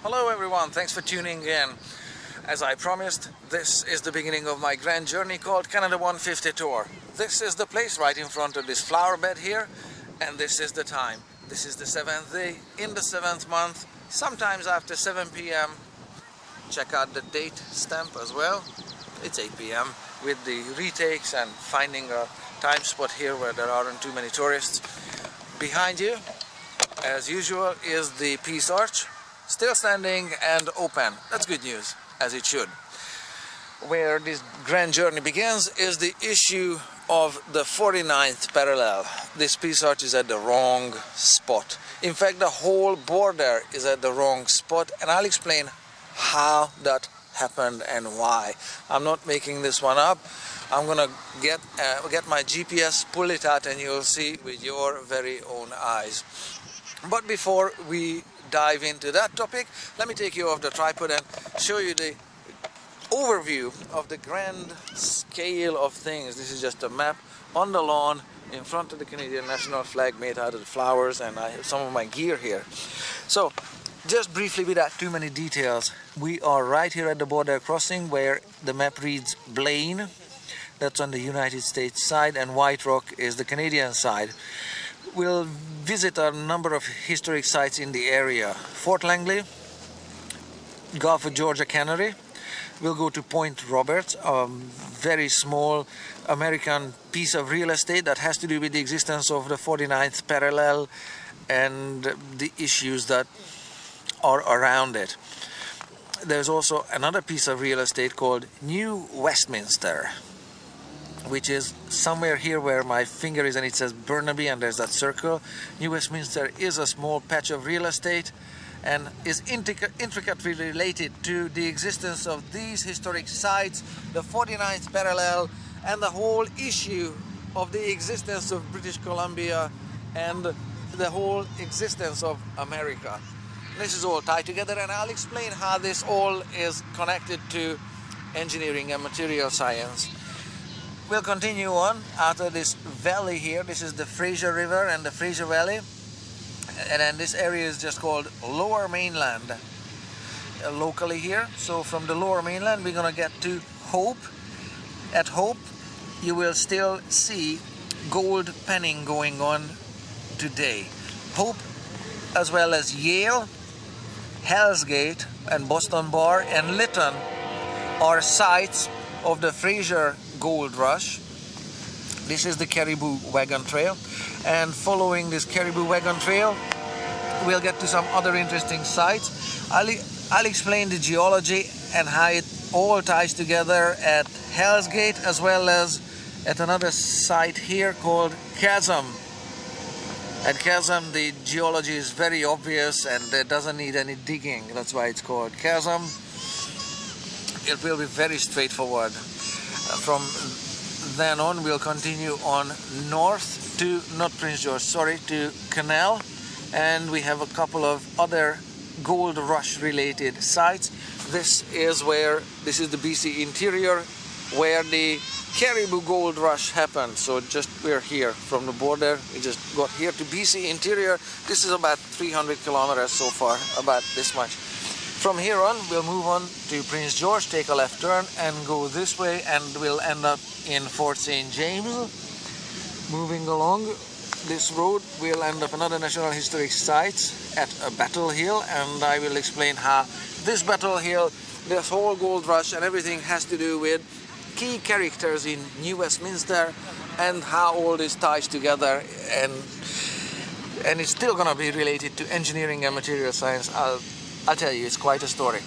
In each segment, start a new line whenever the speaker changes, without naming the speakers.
Hello everyone, thanks for tuning in. As I promised, this is the beginning of my grand journey called Canada 150 Tour. This is the place right in front of this flower bed here, and this is the time. This is the 7th day in the 7th month, sometimes after 7 p.m. Check out the date stamp as well. It's 8 p.m. with the retakes and finding a time spot here where there aren't too many tourists. Behind you, as usual, is the Peace Arch. Still standing and open. That's good news, as it should. Where this grand journey begins is the issue of the 49th parallel. This Peace Arch is at the wrong spot. In fact, the whole border is at the wrong spot, and I'll explain how that happened and why. I'm not making this one up. I'm gonna get my GPS, pull it out, and you'll see with your very own eyes. But before we dive into that topic, let me take you off the tripod and show you the overview of the grand scale of things. This is just a map on the lawn in front of the Canadian national flag made out of flowers, and I have some of my gear here. So just briefly, without too many details, we are right here at the border crossing where the map reads Blaine. That's on the United States side, and White Rock is the Canadian side. We'll visit a number of historic sites in the area. Fort Langley, Gulf of Georgia Cannery. We'll go to Point Roberts, a very small American piece of real estate that has to do with the existence of the 49th parallel and the issues that are around it. There's also another piece of real estate called New Westminster, which is somewhere here where my finger is, and it says Burnaby, and there's that circle. New Westminster is a small patch of real estate and is intricately related to the existence of these historic sites, the 49th parallel, and the whole issue of the existence of British Columbia and the whole existence of America. This is all tied together, and I'll explain how this all is connected to engineering and material science. We'll continue on out of this valley here. This is the Fraser River and the Fraser Valley, and then this area is just called Lower Mainland locally here. So from the Lower Mainland we're gonna get to Hope. At Hope you will still see gold panning going on today. Hope, as well as Yale, Hell's Gate and Boston Bar and Lytton are sites of the Fraser Gold Rush. This is the Caribou Wagon Trail, and following this Caribou Wagon Trail we'll get to some other interesting sites. I'll explain the geology and how it all ties together at Hell's Gate, as well as at another site here called Chasm. At Chasm the geology is very obvious and it doesn't need any digging. That's why it's called Chasm. It will be very straightforward. From then on we'll continue on north to, not Prince George, sorry, to Canal, and we have a couple of other gold rush related sites. This is the BC interior where the Caribou Gold Rush happened. So we're here from the border. We just got here to BC interior. This is about 300 kilometers so far, about this much. From here on, we'll move on to Prince George, take a left turn and go this way, and we'll end up in Fort St. James. Moving along this road, we'll end up another National Historic Site at a Battle Hill, and I will explain how this Battle Hill, this whole gold rush and everything has to do with key characters in New Westminster and how all this ties together, and it's still gonna be related to engineering and material science. I'll tell you, it's quite a story.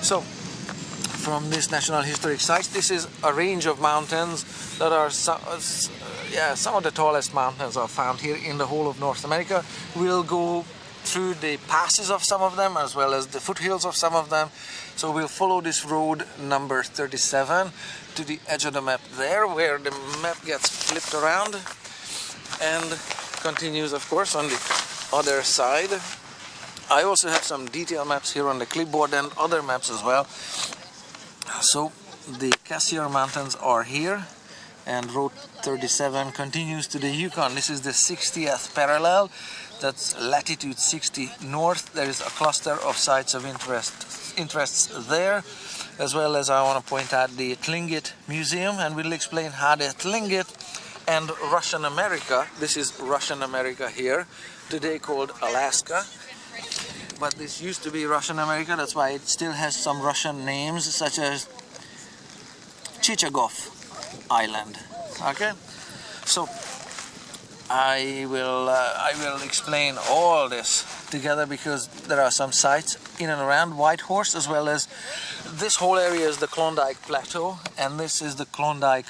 So, from this National Historic Site, this is a range of mountains that are some of the tallest mountains are found here in the whole of North America. We'll go through the passes of some of them as well as the foothills of some of them. So we'll follow this road number 37 to the edge of the map there, where the map gets flipped around and continues, of course, on the other side. I also have some detail maps here on the clipboard and other maps as well. So the Cassiar Mountains are here, and Road 37 continues to the Yukon. This is the 60th parallel. That's latitude 60 north. There is a cluster of sites of interests there, as well as I want to point out the Tlingit Museum, and we'll explain how the Tlingit and Russian America, this is Russian America here, today called Alaska, but this used to be Russian America, that's why it still has some Russian names such as Chichagov Island. Okay, so I will explain all this together because there are some sites in and around Whitehorse, as well as this whole area is the Klondike Plateau, and this is the Klondike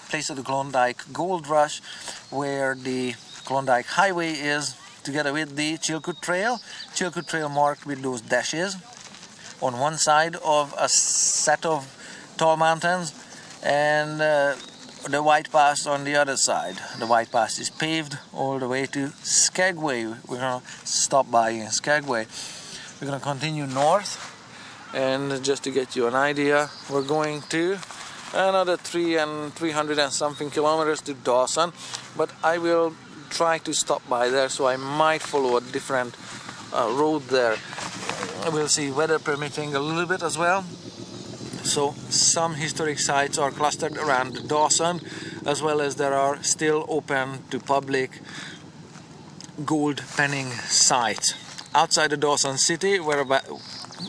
place of the Klondike Gold Rush, where the Klondike Highway is, together with the Chilkoot Trail. Chilkoot Trail marked with those dashes on one side of a set of tall mountains, and the White Pass on the other side. The White Pass is paved all the way to Skagway. We're going to stop by in Skagway. We're going to continue north, and just to get you an idea, we're going to another 300 and something kilometers to Dawson, but I will try to stop by there, so I might follow a different road there. We'll see, weather permitting a little bit as well. So some historic sites are clustered around Dawson, as well as there are still open to public gold panning sites. Outside the Dawson city,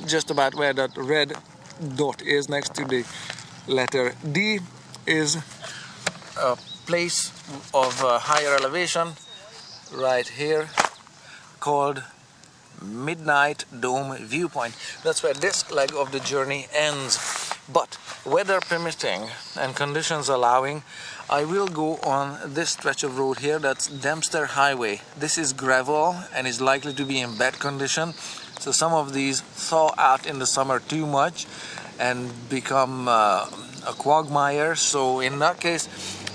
just about where that red dot is next to the letter D, is a place of higher elevation right here called Midnight Dome Viewpoint. That's where this leg of the journey ends. But weather permitting and conditions allowing, I will go on this stretch of road here. That's Dempster Highway. This is gravel and is likely to be in bad condition, so some of these thaw out in the summer too much and become a quagmire. So in that case,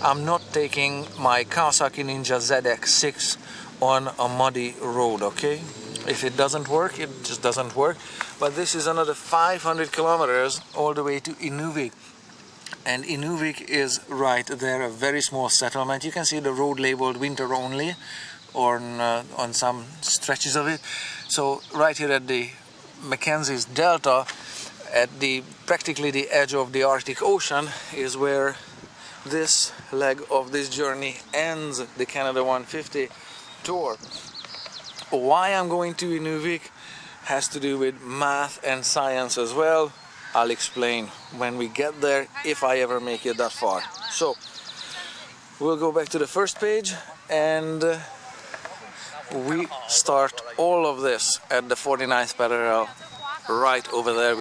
I'm not taking my Kawasaki Ninja ZX6 on a muddy road, okay? If it doesn't work, it just doesn't work. But this is another 500 kilometers all the way to Inuvik. And Inuvik is right there, a very small settlement. You can see the road labeled winter only on some stretches of it. So right here at the Mackenzie's Delta, at practically the edge of the Arctic Ocean, is where this leg of this journey ends, the Canada 150 tour. Why I'm going to Inuvik has to do with math and science as well. I'll explain when we get there, if I ever make it that far. So we'll go back to the first page, and we start all of this at the 49th parallel right over there.